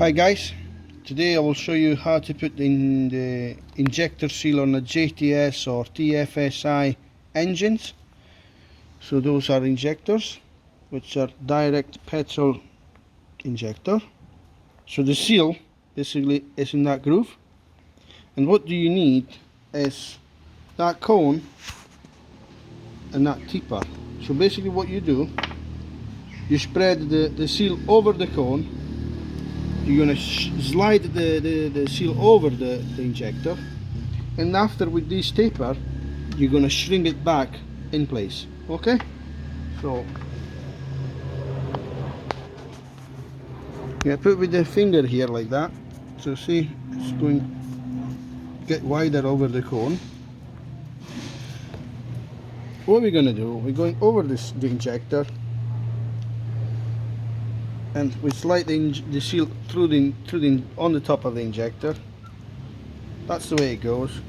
Hi guys, today I will show you how to put in the injector seal on a JTS or TFSI engines. So those are injectors, which are direct petrol injector. So the seal basically is in that groove, and what do you need is that cone and that tipper. So basically what you do, you spread the seal over the cone. You're going to slide the seal over the injector, and after with this taper you're going to shrink it back in place. Okay, so yeah, put with the finger here like that. So see, it's going to get wider over the cone. What we're going to do, we're going over the injector, and we slide the seal through on the top of the injector. That's the way it goes.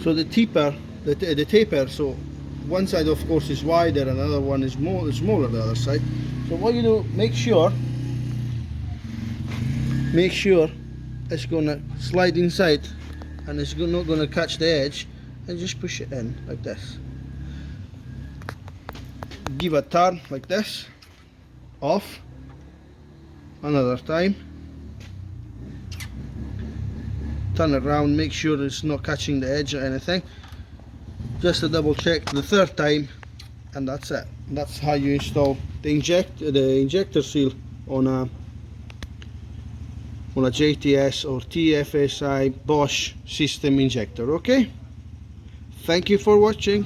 So the taper, the taper, so one side of course is wider and the other one is smaller the other side. So what you do, make sure it's gonna slide inside and it's not gonna catch the edge, and just push it in like this. Give a turn like this, off, another time, turn it around, make sure it's not catching the edge or anything, just to double check the third time, and that's it. That's how you install the injector seal on a JTS or TFSI Bosch system injector. Okay, thank you for watching.